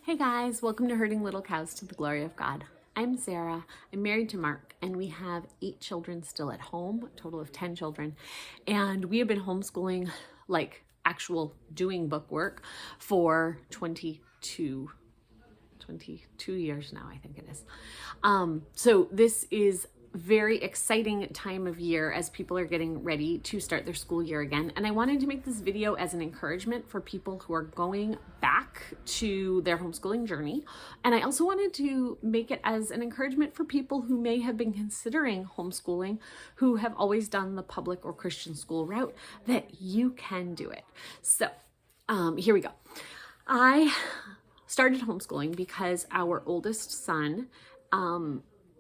Hey guys, welcome to Herding Little Cows to the Glory of God. I'm Sarah, I'm married to Mark, and we have 8 children still at home, a total of 10 children. And we have been homeschooling, like actual doing book work, for 22 years now, I think it is. So this is very exciting time of year as people are getting ready to start their school year again. And I wanted to make this video as an encouragement for people who are going back to their homeschooling journey. And I also wanted to make it as an encouragement for people who may have been considering homeschooling, who have always done the public or Christian school route, that you can do it. So here we go. I started homeschooling because our oldest son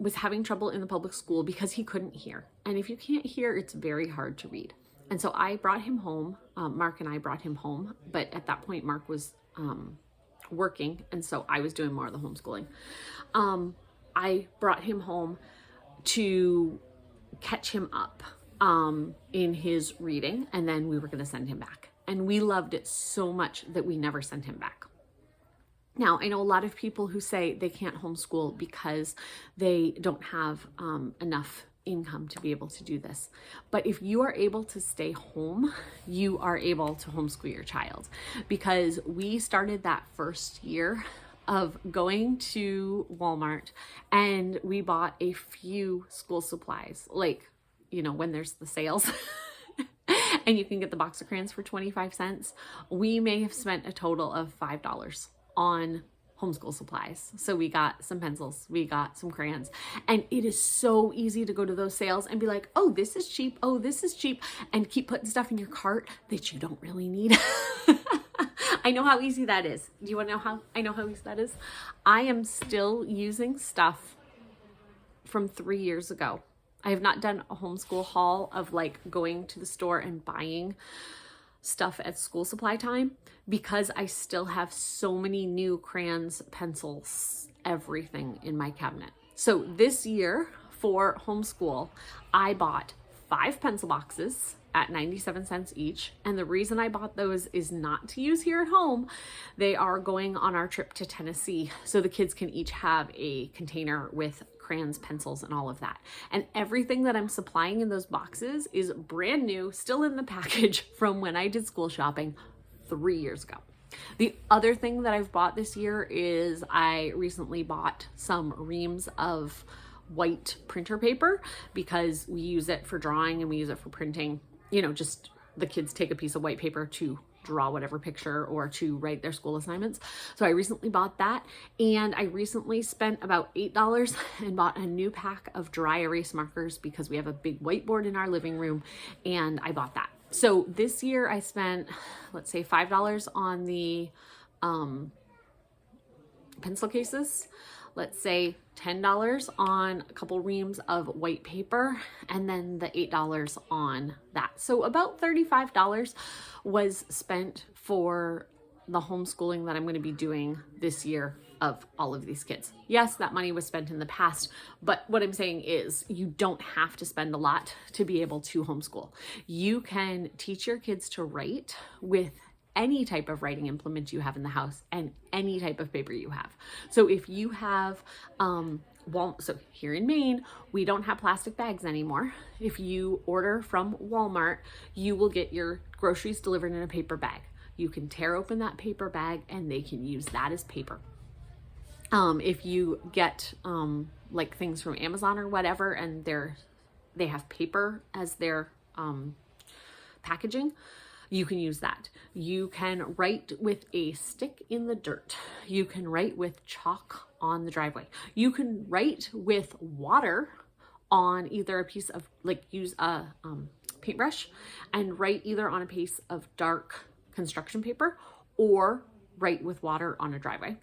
was having trouble in the public school because he couldn't hear. And if you can't hear, it's very hard to read. And so I brought him home. Mark and I brought him home. But at that point, Mark was working. And so I was doing more of the homeschooling. I brought him home to catch him up in his reading. And then we were going to send him back. And we loved it so much that we never sent him back. Now, I know a lot of people who say they can't homeschool because they don't have enough income to be able to do this. But if you are able to stay home, you are able to homeschool your child, because we started that first year of going to Walmart and we bought a few school supplies, like, you know, when there's the sales. And you can get the box of crayons for 25 cents. We may have spent a total of $5 on homeschool supplies. So we got some pencils, we got some crayons, and it is so easy to go to those sales and be like, oh, this is cheap, oh, this is cheap, and keep putting stuff in your cart that you don't really need. I know how easy that is. Do you want to know how I know how easy that is? I am still using stuff from 3 years ago. I have not done a homeschool haul of like going to the store and buying stuff at school supply time, because I still have so many new crayons, pencils, everything in my cabinet. So this year for homeschool, I bought 5 pencil boxes at 97 cents each. And the reason I bought those is not to use here at home. They are going on our trip to Tennessee, so the kids can each have a container with crayons, pencils, and all of that. And everything that I'm supplying in those boxes is brand new, still in the package from when I did school shopping 3 years ago. The other thing that I've bought this year is I recently bought some reams of white printer paper, because we use it for drawing and we use it for printing. You know, just the kids take a piece of white paper to draw whatever picture or to write their school assignments. So I recently bought that, and I recently spent about $8 and bought a new pack of dry erase markers, because we have a big whiteboard in our living room, and I bought that. So this year I spent, let's say, $5 on the pencil cases, let's say $10 on a couple reams of white paper, and then the $8 on that. So about $35 was spent for the homeschooling that I'm going to be doing this year of all of these kids. Yes, that money was spent in the past, but what I'm saying is you don't have to spend a lot to be able to homeschool. You can teach your kids to write with any type of writing implement you have in the house and any type of paper you have. So if you have, so here in Maine, we don't have plastic bags anymore. If you order from Walmart, you will get your groceries delivered in a paper bag. You can tear open that paper bag and they can use that as paper. If you get like things from Amazon or whatever, and they have paper as their packaging, you can use that. You can write with a stick in the dirt. You can write with chalk on the driveway. You can write with water on either a piece of, like, use a paintbrush and write either on a piece of dark construction paper or write with water on a driveway.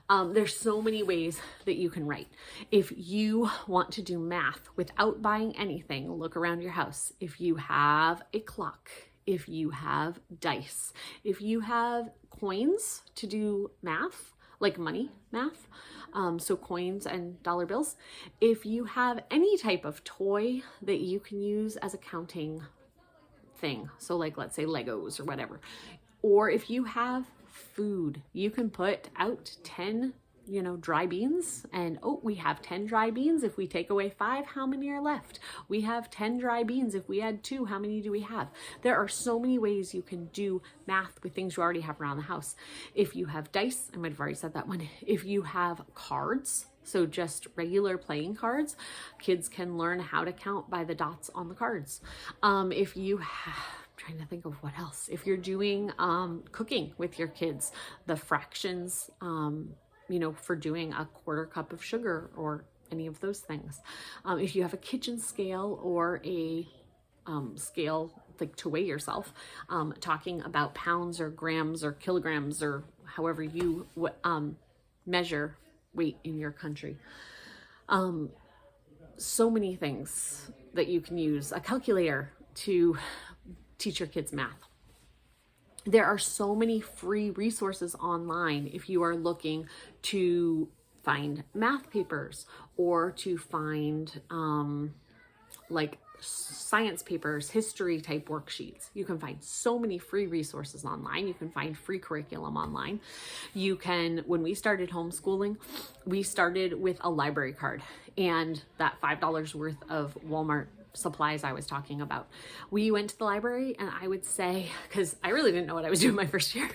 There's so many ways that you can write. If you want to do math without buying anything, look around your house. If you have a clock, if you have dice, if you have coins to do math, like money math, so coins and dollar bills, if you have any type of toy that you can use as a counting thing, so like, let's say Legos or whatever, or if you have food. You can put out 10 dry beans, and oh, we have 10 dry beans. If we take away 5, how many are left? We have 10 dry beans. If we add 2, how many do we have? There are so many ways you can do math with things you already have around the house. If you have dice, I might have already said that one. If you have cards, so just regular playing cards, kids can learn how to count by the dots on the cards. If you have, trying to think of what else. If you're doing cooking with your kids, the fractions, for doing a 1/4 cup of sugar or any of those things. If you have a kitchen scale or a scale like to weigh yourself, talking about pounds or grams or kilograms or however you measure weight in your country. So many things that you can use. A calculator to teach your kids math. There are so many free resources online if you are looking to find math papers or to find like science papers, history type worksheets. You can find so many free resources online. You can find free curriculum online. You can, when we started homeschooling, we started with a library card and that $5 worth of Walmart supplies I was talking about. We went to the library, and I would say, because I really didn't know what I was doing my first year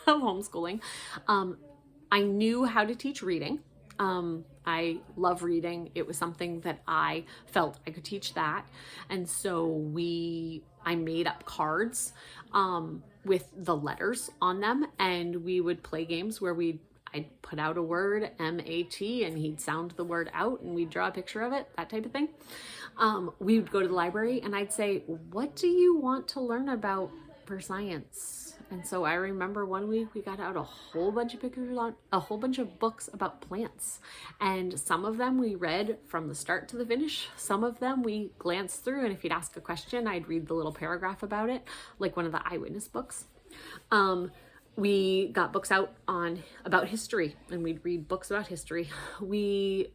of homeschooling, I knew how to teach reading. I love reading. It was something that I felt I could teach that. And so I made up cards with the letters on them, and we would play games where I'd put out a word, M-A-T, and he'd sound the word out, and we'd draw a picture of it, that type of thing. We would go to the library, and I'd say, what do you want to learn about for science? And so I remember one week we got out a whole bunch of pictures on a whole bunch of books about plants. And some of them we read from the start to the finish. Some of them we glanced through, and if you'd ask a question, I'd read the little paragraph about it, like one of the eyewitness books. We got books out about history, and we'd read books about history. We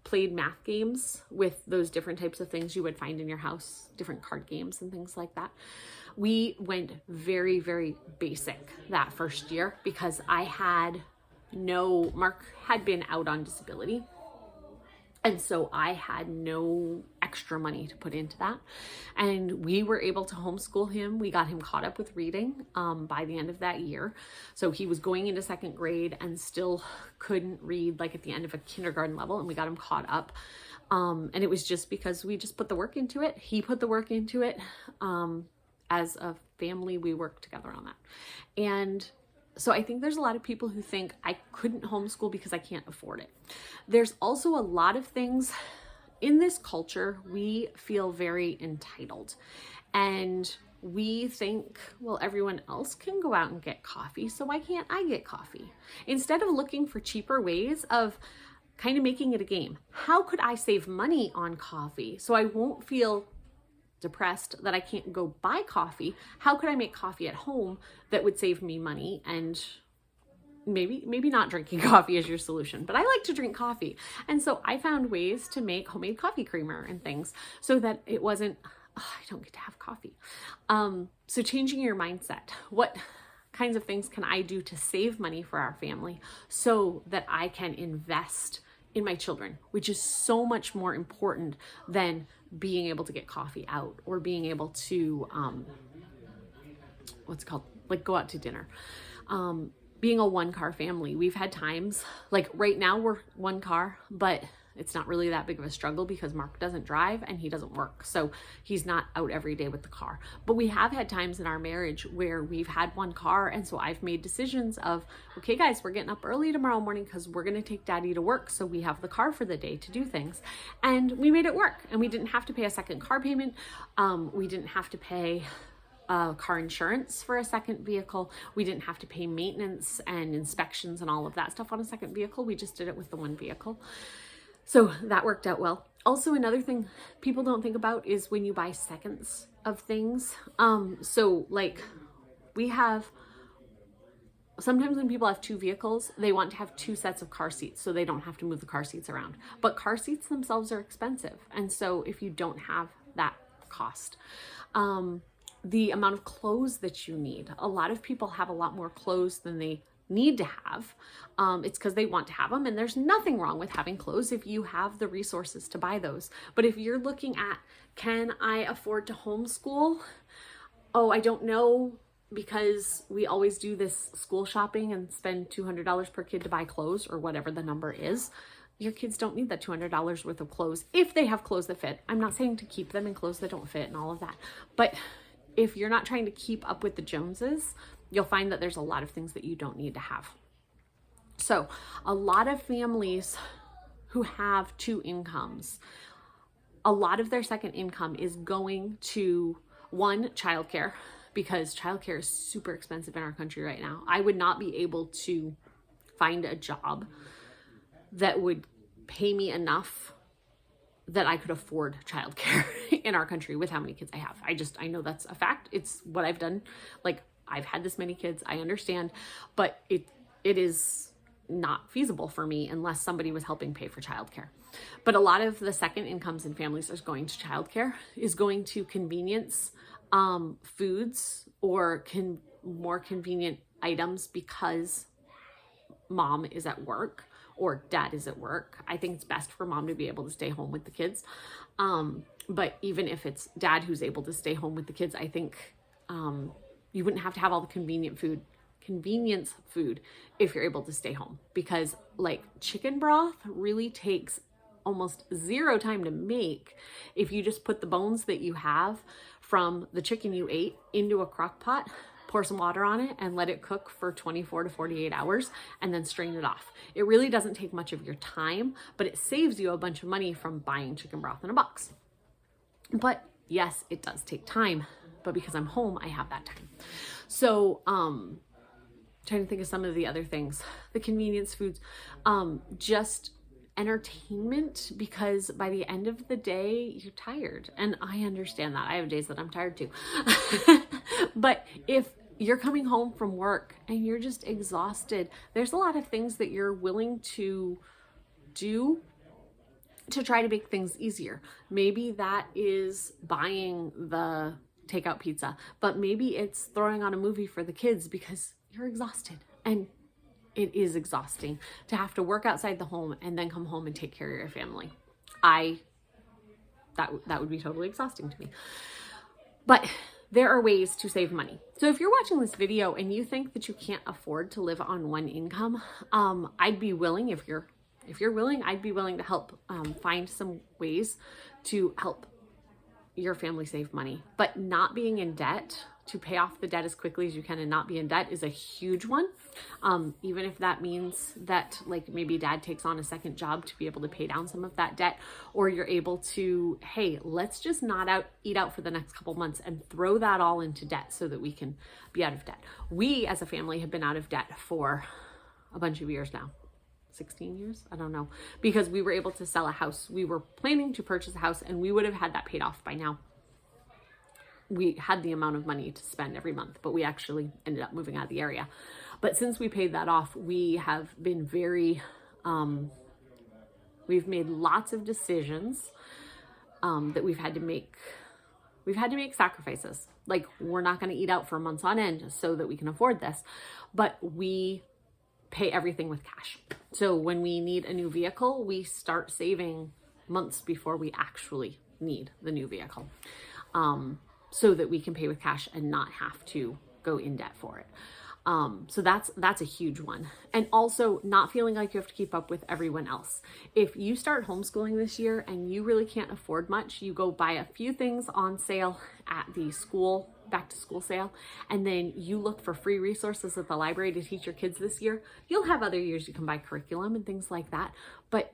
played math games with those different types of things you would find in your house, different card games and things like that. We went very, very basic that first year because Mark had been out on disability. And so I had no extra money to put into that. And we were able to homeschool him. We got him caught up with reading by the end of that year. So he was going into 2nd grade and still couldn't read like at the end of a kindergarten level, and we got him caught up. And it was just because we just put the work into it. He put the work into it. As a family, we worked together on that. And so I think there's a lot of people who think I couldn't homeschool because I can't afford it. There's also a lot of things in this culture. We feel very entitled, and we think, well, everyone else can go out and get coffee, so why can't I get coffee? Instead of looking for cheaper ways of kind of making it a game. How could I save money on coffee so I won't feel depressed that I can't go buy coffee? How could I make coffee at home that would save me money? And maybe not drinking coffee is your solution, but I like to drink coffee. And so I found ways to make homemade coffee creamer and things so that it wasn't, I don't get to have coffee. So changing your mindset. What kinds of things can I do to save money for our family so that I can invest in my children, which is so much more important than being able to get coffee out or being able to, go out to dinner. Being a 1-car family, we've had times, like right now we're 1 car, but it's not really that big of a struggle because Mark doesn't drive and he doesn't work. So he's not out every day with the car. But we have had times in our marriage where we've had 1 car. And so I've made decisions of, okay, guys, we're getting up early tomorrow morning because we're going to take daddy to work. So we have the car for the day to do things. And we made it work. And we didn't have to pay a second car payment. We didn't have to pay car insurance for a second vehicle. We didn't have to pay maintenance and inspections and all of that stuff on a second vehicle. We just did it with the 1 vehicle. So that worked out well. Also, another thing people don't think about is when you buy seconds of things. So like sometimes when people have 2 vehicles, they want to have 2 sets of car seats so they don't have to move the car seats around. But car seats themselves are expensive. And so if you don't have that cost, the amount of clothes that you need. A lot of people have a lot more clothes than they need to have. It's because they want to have them, and there's nothing wrong with having clothes if you have the resources to buy those. But if you're looking at, can I afford to homeschool? Oh, I don't know, because we always do this school shopping and spend $200 per kid to buy clothes, or whatever the number is. Your kids don't need that $200 worth of clothes if they have clothes that fit. I'm not saying to keep them in clothes that don't fit and all of that, but if you're not trying to keep up with the Joneses, you'll find that there's a lot of things that you don't need to have. So a lot of families who have two incomes, a lot of their second income is going to, one, childcare, because childcare is super expensive in our country right now. I would not be able to find a job that would pay me enough that I could afford childcare in our country with how many kids I have. I know that's a fact. It's what I've done. Like, I've had this many kids, I understand, but it is not feasible for me unless somebody was helping pay for childcare. But a lot of the second incomes in families is going to childcare, is going to convenience foods or more convenient items because mom is at work or dad is at work. I think it's best for mom to be able to stay home with the kids. But even if it's dad who's able to stay home with the kids, I think you wouldn't have to have all the convenience food if you're able to stay home, because like chicken broth really takes almost zero time to make if you just put the bones that you have from the chicken you ate into a crock pot, pour some water on it, and let it cook for 24 to 48 hours, and then strain it off. It really doesn't take much of your time, but it saves you a bunch of money from buying chicken broth in a box. But yes, it does take time, but because I'm home, I have that time. So, trying to think of some of the other things, the convenience foods, just entertainment, because by the end of the day, you're tired. And I understand that. I have days that I'm tired too. But if you're coming home from work and you're just exhausted, there's a lot of things that you're willing to do to try to make things easier. Maybe that is buying the takeout pizza, but maybe it's throwing on a movie for the kids because you're exhausted. And it is exhausting to have to work outside the home and then come home and take care of your family. That would be totally exhausting to me. But there are ways to save money. So if you're watching this video and you think that you can't afford to live on one income, I'd be willing, if you're willing, I'd be willing to help find some ways to help your family save money. But not being in debt, to pay off the debt as quickly as you can and not be in debt, is a huge one. Even if that means that like maybe dad takes on a second job to be able to pay down some of that debt, or you're able to, hey, let's just not eat out for the next couple months and throw that all into debt so that we can be out of debt. We as a family have been out of debt for a bunch of years now. 16 years? I don't know. Because we were able to sell a house. We were planning to purchase a house and we would have had that paid off by now. We had the amount of money to spend every month, but we actually ended up moving out of the area. But since we paid that off, we have been we've made lots of decisions that we've had to make. We've had to make sacrifices. Like, we're not going to eat out for months on end so that we can afford this, but we pay everything with cash. So when we need a new vehicle, we start saving months before we actually need the new vehicle. So that we can pay with cash and not have to go in debt for it. So that's a huge one. And also not feeling like you have to keep up with everyone else. If you start homeschooling this year and you really can't afford much, you go buy a few things on sale at the back to school sale, and then you look for free resources at the library to teach your kids this year. You'll have other years you can buy curriculum and things like that, but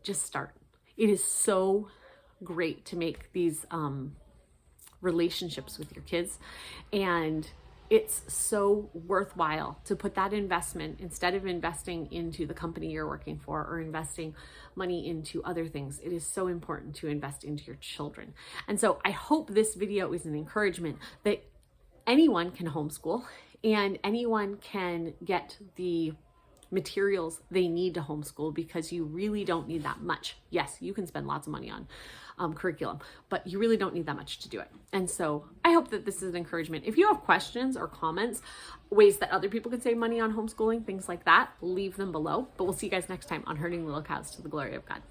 just start. It is so great to make these, relationships with your kids, and it's so worthwhile to put that investment, instead of investing into the company you're working for or investing money into other things. It is so important to invest into your children. And so I hope this video is an encouragement that anyone can homeschool and anyone can get the materials they need to homeschool, because you really don't need that much. Yes, you can spend lots of money on curriculum, but you really don't need that much to do it. And so I hope that this is an encouragement. If you have questions or comments, ways that other people can save money on homeschooling, things like that, leave them below. But we'll see you guys next time on Herding Little Cows to the Glory of God.